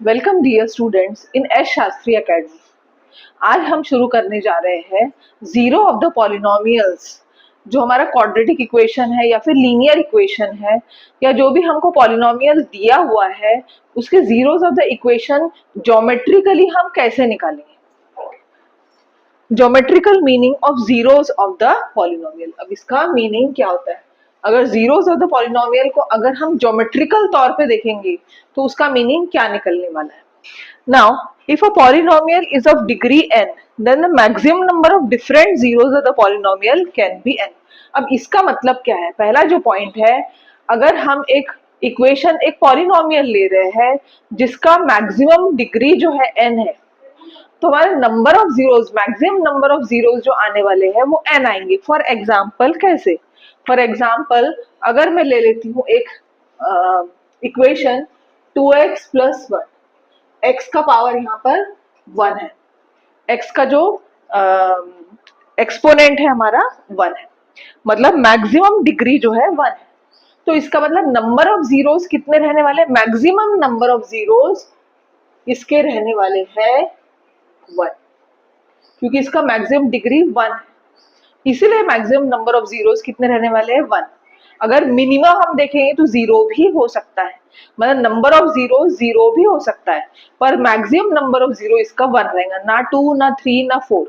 Welcome dear students in S Shastri academy. आज हम शुरू करने जा रहे हैं जीरो ऑफ द पॉलिनोमियल्स। जो हमारा क्वाड्रेटिक इक्वेशन है या फिर लीनियर इक्वेशन है या जो भी हमको पॉलिनोमियल दिया हुआ है उसके zeros of the equation geometrically हम कैसे निकालेंगे। Geometrical meaning of zeros of the polynomial. अब इसका मीनिंग क्या होता है? अगर जीरोस ऑफ द पॉलिनोमियल को अगर हम ज्योमेट्रिकल तौर पे देखेंगे तो उसका मीनिंग क्या निकलने वाला है। Now if a polynomial is of degree n then the maximum number of different zeros of the polynomial can be n। अब इसका मतलब क्या है? पहला जो पॉइंट है, अगर हम एक इक्वेशन एक पॉलिनोमियल ले रहे हैं जिसका मैक्सिमम डिग्री जो है n है, तो हमारे number of zeros, maximum number of zeros जो आने वाले हैं वो n आएंगे। फॉर एग्जाम्पल कैसे? फॉर एग्जाम्पल अगर मैं ले लेती हूँ एक इक्वेशन 2x प्लस 1, x का पावर यहाँ पर 1 है, x का जो एक्सपोनेंट है हमारा 1 है, मतलब मैक्सिमम डिग्री जो है 1 है। तो इसका मतलब नंबर ऑफ जीरोस कितने रहने वाले? मैक्सिमम नंबर ऑफ जीरोस इसके रहने वाले हैं 1, क्योंकि इसका मैक्सिमम डिग्री 1 है, इसीलिए मैक्सिमम नंबर ऑफ जीरोस कितने रहने वाले हैं? 1। अगर मिनिमम हम देखेंगे तो 0 भी हो सकता है, मतलब नंबर ऑफ जीरो 0 भी हो सकता है, पर मैक्सिमम नंबर ऑफ जीरो इसका 1 रहेगा, ना 2 ना 3 ना 4,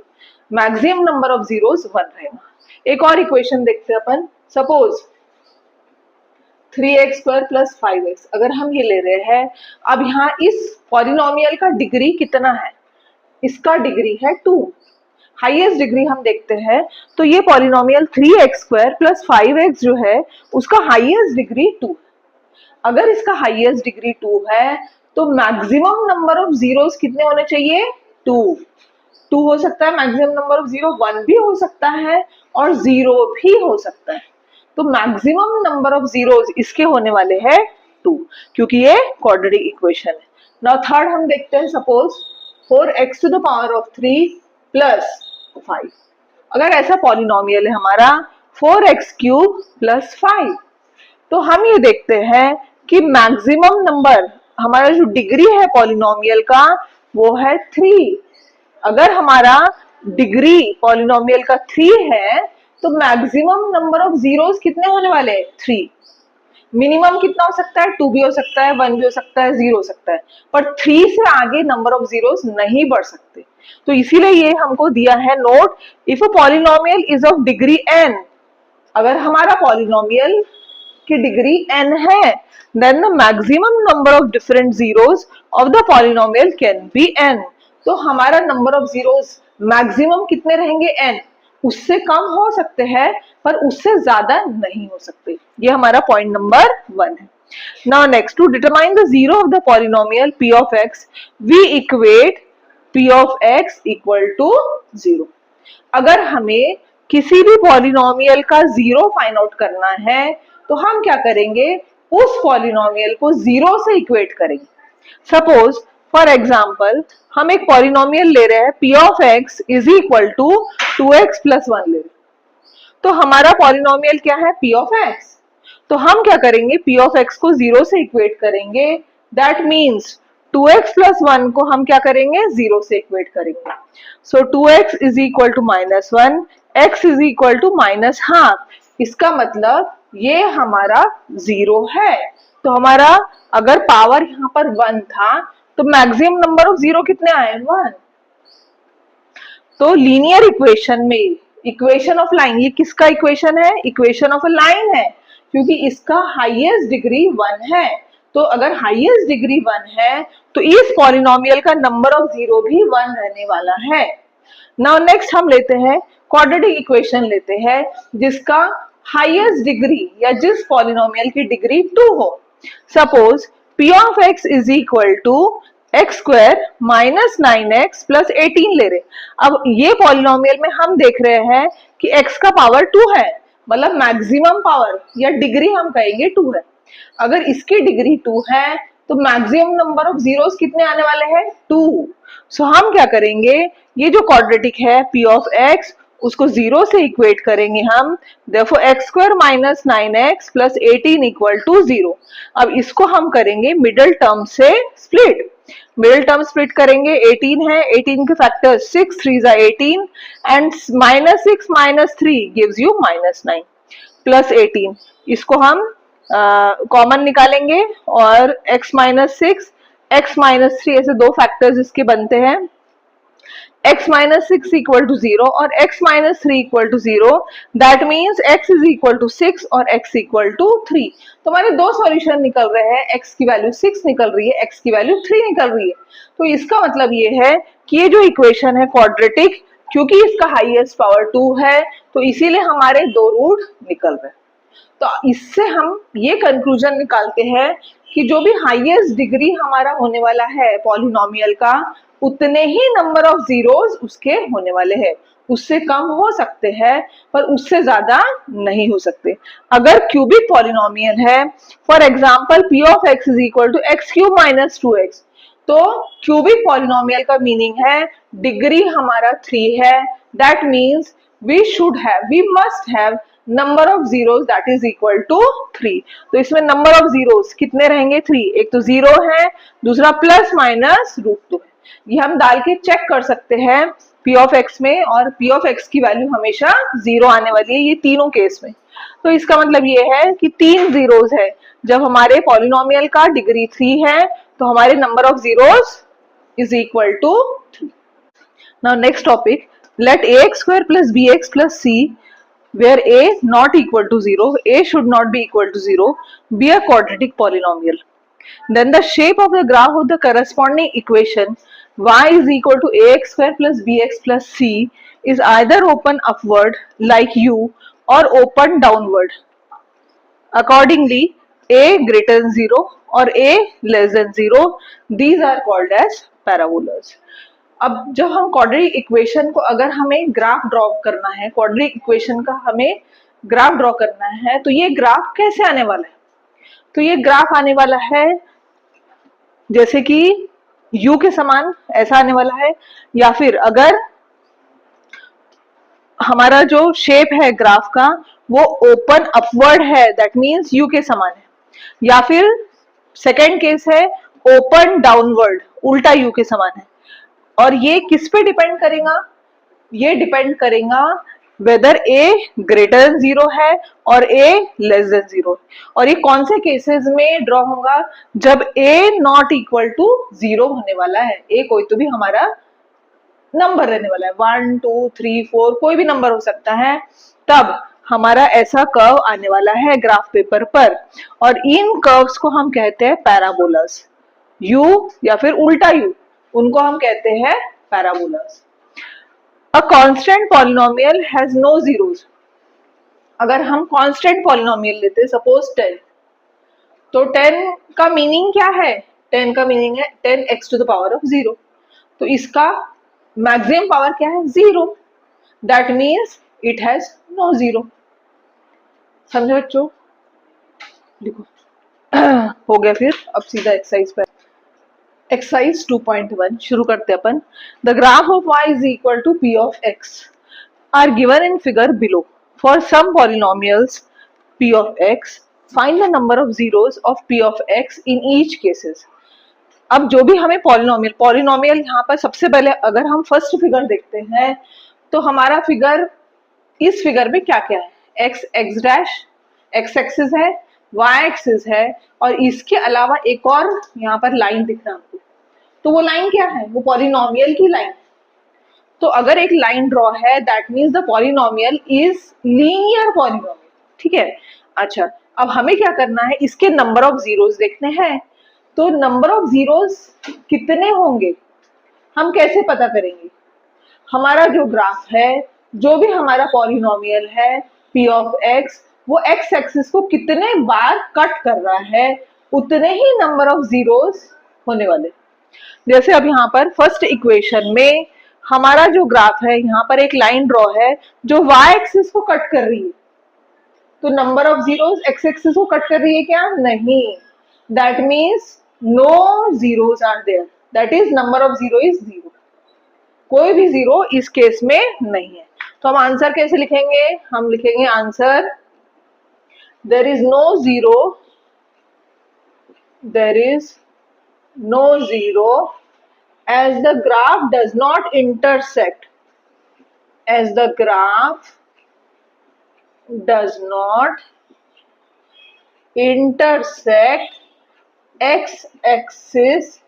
मैक्सिमम नंबर ऑफ जीरोस 1 रहेगा। एक और इक्वेशन देखते हैं अपन। Suppose 3x square plus 5x अगर हम ये ले रहे हैं, अब यहाँ इस पॉलिनोमियल का डिग्री कितना है? इसका डिग्री है 2। हाईएस्ट डिग्री हम देखते हैं तो ये polynomial 3x square plus 5x जो है उसका हाईएस्ट डिग्री 2। अगर इसका हाईएस्ट डिग्री 2 है तो मैक्सिमम नंबर ऑफ जीरोस कितने होने चाहिए? 2। 2 हो सकता है मैक्सिमम नंबर ऑफ जीरो, 1 भी हो सकता है और 0 भी हो सकता है। तो मैक्सिमम नंबर ऑफ जीरोस इसके होने वाले हैं 2, क्योंकि ये क्वाड्रेटिक इक्वेशन है। नाउ थर्ड हम देखते हैं। Suppose 4x to the power of 3 plus 5। अगर ऐसा पॉलिनोमियल है हमारा 4x क्यूब प्लस 5, तो हम ये देखते हैं कि मैक्सिमम नंबर हमारा जो डिग्री है पॉलिनोमियल का वो है 3। अगर हमारा डिग्री पॉलिनोमियल का 3 है तो मैक्सिमम नंबर ऑफ जीरोस कितने होने वाले हैं? 3। मिनिमम कितना हो सकता है? 2 भी हो सकता है, 1 भी हो सकता है, 0 हो सकता है, पर 3 से आगे नंबर ऑफ जीरोस नहीं बढ़ सकते। तो इसीलिए ये हमको दिया है note, if a polynomial is of degree n, अगर हमारा पॉलिनोमियल की डिग्री n है then the maximum number of different zeros of the polynomial can be n। तो हमारा नंबर ऑफ जीरोस मैक्सिमम कितने रहेंगे? n। उससे कम हो सकते हैं पर उससे ज्यादा नहीं हो सकते। ये हमारा पॉइंट नंबर 1 है। Now next, to determine the zero of the polynomial p of x we equate p of x equal to 0। अगर हमें किसी भी पॉलिनोमियल का जीरो फाइंड आउट करना है तो हम क्या करेंगे? उस पॉलिनोमियल को 0 से इक्वेट करेंगे। सपोज फॉर एग्जाम्पल हम एक पॉलिनोमियल ले रहे हैं p of x is equal to 2x plus 1 ले रहे हैं, तो हमारा पॉलिनोमियल क्या है? p of x। तो हम क्या करेंगे? p ऑफ x को 0 से इक्वेट करेंगे, दैट मीन्स 2x प्लस 1 को हम क्या करेंगे? 0 से इक्वेट करेंगे। So 2x is equal to -1, x is equal to -half. इसका मतलब ये हमारा 0 है। तो हमारा अगर पावर यहाँ पर 1 था तो मैक्सिमम नंबर ऑफ जीरो कितने आए? 1। तो लीनियर इक्वेशन में इक्वेशन ऑफ लाइन, ये किसका इक्वेशन है? इक्वेशन ऑफ अ लाइन है, क्योंकि इसका हाईएस्ट डिग्री 1 है। तो अगर हाईएस्ट डिग्री 1 है तो इस पॉलिनोमियल का नंबर ऑफ जीरो भी 1 रहने वाला है। नाउ नेक्स्ट हम लेते हैं क्वाड्रेटिक इक्वेशन लेते हैं जिसका हाईएस्ट डिग्री या जिस पॉलिनोमियल की डिग्री 2 हो। Suppose p of x is equal to x square minus 9x plus 18 ले रहे। अब ये पॉलिनोमियल में हम देख रहे हैं कि x का पावर 2 है, मतलब मैक्सिमम पावर या डिग्री हम कहेंगे 2 है। अगर इसकी डिग्री 2 है तो मैक्सिमम नंबर ऑफ जीरोस कितने आने वाले हैं? 2। सो हम क्या करेंगे? ये जो क्वाड्रेटिक है p ऑफ x उसको 0 से इक्वेट करेंगे हम, therefore x square minus 9x plus 18 equal to 0। अब इसको हम करेंगे मिडिल टर्म से स्प्लिट। मिडिल टर्म स्प्लिट करेंगे, 18 है, 18 के फैक्टर 6, 3 जा 18 एंड -6 - 3 गिव्स यू -9 प्लस 18। इसको हम कॉमन निकालेंगे और x - 6 x - 3 ऐसे दो फैक्टर्स इसके बनते हैं। x - 6 इक्वल टू 0 और x - 3 equal to 0, that means x is equal to 6 और x इक्वल टू 3। तो हमारे दो सॉल्यूशन निकल रहे हैं, x की वैल्यू 6 निकल रही है, x की वैल्यू 3 निकल रही है। तो इसका मतलब ये है कि ये जो इक्वेशन है क्वाड्रेटिक, क्योंकि इसका हाईएस्ट पावर 2 है तो इसीलिए हमारे दो रूट निकल रहे हैं। तो इससे हम ये कंक्लूजन निकालते हैं कि जो भी हाईएस्ट डिग्री हमारा होने वाला है पॉलिनोमियल का, उतने ही नंबर ऑफ जीरोस उसके होने वाले हैं। उससे कम हो सकते हैं पर उससे ज्यादा नहीं हो सकते। अगर क्यूबिक पॉलिनोमियल है, for example p of x is equal to x cube minus 2x, तो क्यूबिक पॉलिनोमियल का मीनिंग है डिग्री हमारा 3 है, that means we must have number of zeros that is equal to 3। तो इसमें नंबर ऑफ जीरोस कितने रहेंगे? 3। एक तो 0 है, दूसरा प्लस माइनस √2 है। ये हम डाल के चेक कर सकते हैं p ऑफ x में, और p ऑफ x की वैल्यू हमेशा 0 आने वाली है ये तीनों केस में। तो इसका मतलब ये है कि 3 जीरोस है। जब हमारे पॉलिनोमियल का डिग्री 3 है तो हमारे number of zeros is equal to 3। Now next topic, let ax² plus bx plus c where a not equal to 0, a should not be equal to 0, be a quadratic polynomial. Then the shape of the graph of the corresponding equation y is equal to ax² plus bx plus c is either open upward like u or open downward. Accordingly, a greater than 0 or a less than 0, these are called as parabolas. अब जब हम quadratic equation को अगर हमें graph draw करना है, quadratic equation का हमें ग्राफ ड्रॉ करना है, तो ये ग्राफ कैसे आने वाला है? तो ये ग्राफ आने वाला है जैसे कि U के समान ऐसा आने वाला है, या फिर अगर हमारा जो शेप है ग्राफ का वो ओपन अपवर्ड है, दैट मीन्स U के समान है, या फिर सेकेंड केस है ओपन डाउनवर्ड, उल्टा U के समान है। और ये किस पे डिपेंड करेगा? ये डिपेंड करेगा वेदर a ग्रेटर देन 0 है और a लेस देन 0 है। और ये कौन से केसेस में ड्रॉ होगा? जब a नॉट इक्वल टू 0 होने वाला है। a कोई तो भी हमारा नंबर रहने वाला है, 1 2 3 4 कोई भी नंबर हो सकता है, तब हमारा ऐसा कर्व आने वाला है ग्राफ पेपर पर, और इन कर्व्स को हम कहते हैं पैराबोलास। u या फिर उल्टा u, उनको हम कहते हैं parabolas. A constant polynomial has no zeros. अगर हम कांस्टेंट पॉलिनोमियल लेते हैं, सपोज 10, तो 10 का मीनिंग क्या है? 10 का मीनिंग है 10x to the power of 0। तो इसका मैक्सिमम पावर क्या है? 0, that means it has no 0। समझे बच्चों? देखो हो गया। फिर अब सीधा एक्सरसाइज पर, एक्सरसाइज 2.1 शुरू करते हैं अपन। The graph of y is equal to p of x are given in figure below. For some polynomials p of x, find the number of zeros of p of x in each cases. अब जो भी हमें polynomial यहाँ पर सबसे पहले अगर हम फर्स्ट फिगर देखते हैं तो हमारा फिगर, इस फिगर में क्या क्या है? x डैश, x एक्सिस है, y एक्सिस है, और इसके अलावा एक और यहाँ पर लाइन दिख रहा है हमको। तो वो लाइन क्या है? वो पॉलिनोमियल की लाइन। तो अगर एक लाइन ड्रॉ है, that means the polynomial is linear polynomial. ठीक है। अच्छा, अब हमें क्या करना है? इसके नंबर ऑफ जीरोस देखने हैं। तो नंबर ऑफ जीरोस कितने होंगे हम कैसे पता करेंगे? हमारा जो ग्राफ है, जो भी हमारा पॉलिनोमियल है p ऑफ x, वो x एक्सिस को कितने बार कट कर रहा है, उतने ही नंबर ऑफ जीरोस होने वाले। जैसे अब यहाँ पर फर्स्ट इक्वेशन में हमारा जो ग्राफ है, यहाँ पर एक लाइन ड्रॉ है जो y एक्सिस को कट कर रही है। तो number of zeros x axis को कट कर रही है क्या? नहीं, that means no zeros are there, that is number of zero is 0। कोई भी जीरो इस केस में नहीं है। तो हम आंसर कैसे लिखेंगे? हम लिखेंगे answer, there is no zero, there is no zero, as the graph does not intersect, as the graph does not intersect x-axis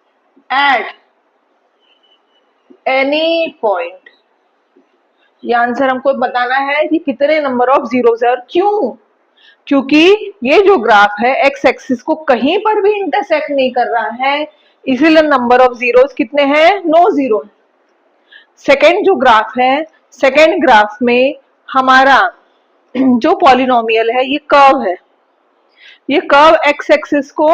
at any point। ये आंसर हमको बताना है कि कितने नंबर ऑफ जीरोस है और क्यों। क्योंकि ये जो ग्राफ है एक्स एक्सिस को कहीं पर भी इंटरसेक्ट नहीं कर रहा है, इसीलिए नंबर ऑफ जीरोस कितने हैं, नो जीरो। सेकेंड जो ग्राफ है, सेकेंड ग्राफ में हमारा जो पॉलिनोमियल है ये कर्व है, ये कर्व एक्स एक्सिस को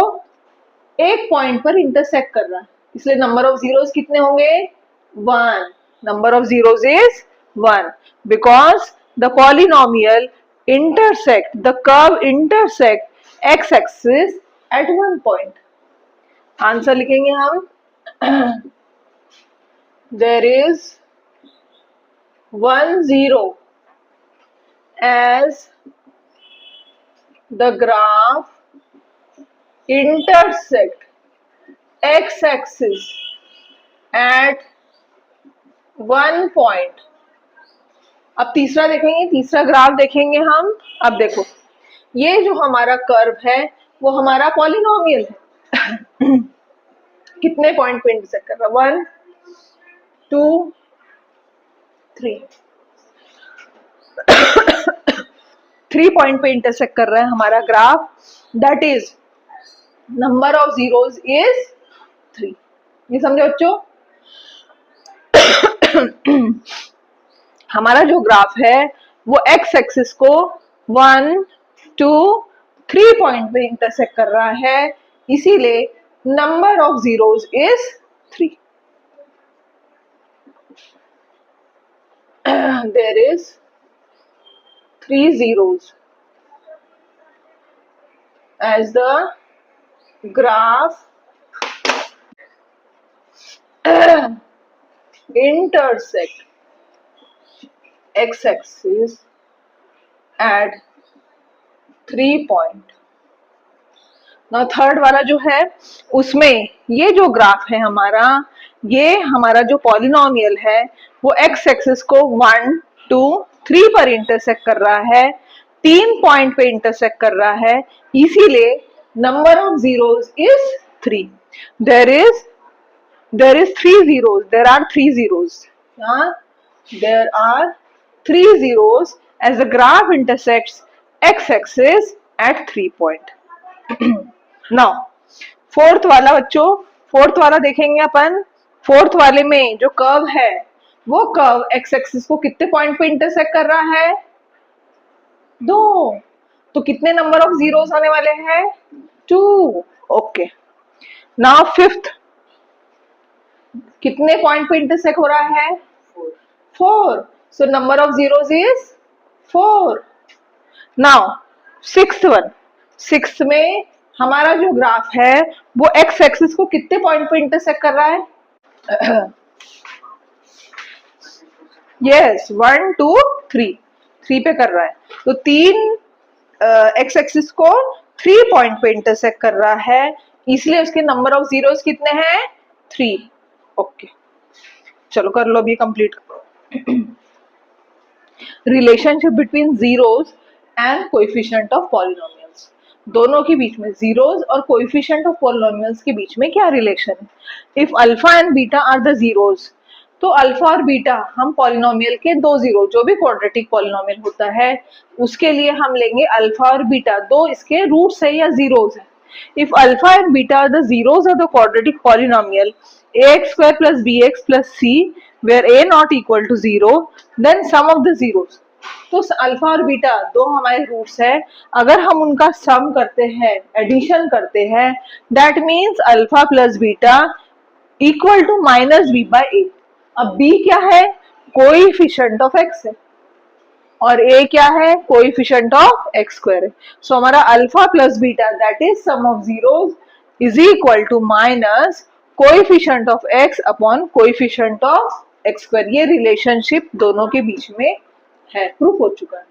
एक पॉइंट पर इंटरसेक्ट कर रहा है, इसलिए नंबर ऑफ जीरोस कितने होंगे, 1। Number of zeros is 1 because the polynomial intersect, the curve intersect x axis at one point। Answer लिखेंगे हम there is 1 0 as the graph intersect x axis at one point। अब तीसरा देखेंगे, तीसरा graph देखेंगे हम। अब देखो ये जो हमारा कर्व है वो हमारा पॉलिनोमियल है कितने पॉइंट पे इंटरसेक्ट कर रहा है, 1 2 3 3 पॉइंट पे इंटरसेक्ट कर रहा है हमारा graph, that is number of zeros is 3। ये समझे बच्चों हमारा जो ग्राफ है वो एक्स एक्सिस को 1 2 3 पॉइंट पे इंटरसेक्ट कर रहा है, इसीलिए number of zeros is 3। There is 3 zeros as the graph intersect x-axis at 3 point। ना थर्ड वाला जो है उसमें ये जो ग्राफ है हमारा, ये हमारा जो पॉलिनोमियल है वो एक्स एक्सिस को 1 2 3 पर इंटरसेक्ट कर रहा है, 3 पॉइंट पे इंटरसेक्ट कर रहा है, इसीलिए number of zeros is 3। There is 3 zeros, there are 3 zeros, there are 3 zeros as the graph intersects x-axis at 3 point। now fourth वाला बच्चों, फोर्थ वाला देखेंगे अपन। फोर्थ वाले में जो कर्व है वो कर्व एक्स एक्सिस को कितने पॉइंट पे इंटरसेक्ट कर रहा है, 2। तो कितने नंबर ऑफ जीरोस होने वाले हैं, 2। ओके नाउ फिफ्थ कितने पॉइंट पे इंटरसेक्ट हो रहा है, 4। So number of zeros is 4। Now sixth one, sixth में हमारा जो ग्राफ है वो एक्स एक्सिस को कितने पॉइंट पे इंटरसेक्ट कर रहा है, यस 1 2 3 पे कर रहा है। तो 3 एक्स एक्सिस को 3 पॉइंट पे इंटरसेक्ट कर रहा है, इसलिए उसके नंबर ऑफ जीरोस कितने हैं, 3। ओके चलो कर लो अभी complete. Relationship between zeros and coefficient of polynomials, दोनों के बीच में, जीरोस और कोएफिशिएंट ऑफ पॉलिनोमियल्स के बीच में क्या रिलेशन है। If alpha and beta are the zeros, तो अल्फा और बीटा हम पॉलिनोमियल के 2 जीरो, जो भी क्वाड्रेटिक पॉलिनोमियल होता है उसके लिए हम लेंगे अल्फा और बीटा, 2 इसके रूट्स है या जीरोस है। If alpha and beta are the zeros of the quadratic polynomial ax² plus bx plus c where a not equal to 0, then sum of the zeros। तो अल्फा और beta 2 हमारे roots है, अगर हम उनका सम करते हैं, एडिशन करते हैं, that means alpha plus beta equal to minus B by A. अब b क्या है, कोएफिशिएंट ऑफ x है, और a क्या है, कोएफिशिएंट ऑफ x² है। सो हमारा alpha plus beta that is sum of zeros is equal to minus coefficient of x upon coefficient of x²। ये रिलेशनशिप दोनों के बीच में है, प्रूफ हो चुका है।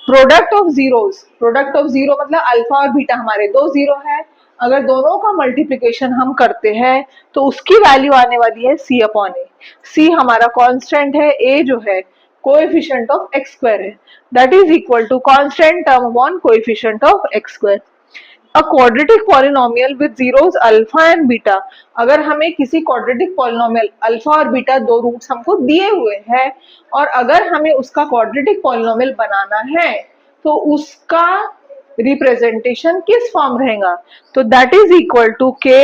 Product of zeros, product of zero मतलब अल्फा और बीटा हमारे 2 जीरो है, अगर दोनों का मल्टीप्लिकेशन हम करते हैं तो उसकी वैल्यू आने वाली है c अपॉन ए। c हमारा कांस्टेंट है, a जो है कोएफिशिएंट ऑफ x स्क्वायर है, that is equal to constant term upon coefficient of x square. A quadratic polynomial with zeros alpha and beta, अगर हमें किसी क्वाड्रेटिक पॉलिनोमियल अल्फा और beta दो रूट्स हमको दिए हुए हैं और अगर हमें उसका क्वाड्रेटिक पॉलिनोमियल बनाना है तो उसका रिप्रेजेंटेशन किस फॉर्म रहेगा, तो that is equal to K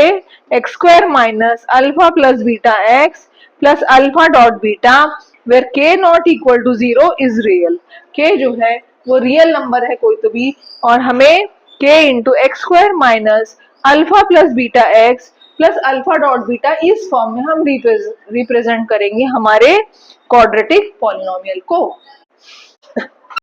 X square minus alpha plus beta X plus alpha dot beta where K not equal to zero is real. K जो है वो रियल नंबर है कोई तो भी, और हमें k into x square minus alpha plus beta X plus alpha dot beta इस फॉर्म में हम रिप्रेजेंट करेंगे हमारे क्वाड्रेटिक पॉलिनोमियल को।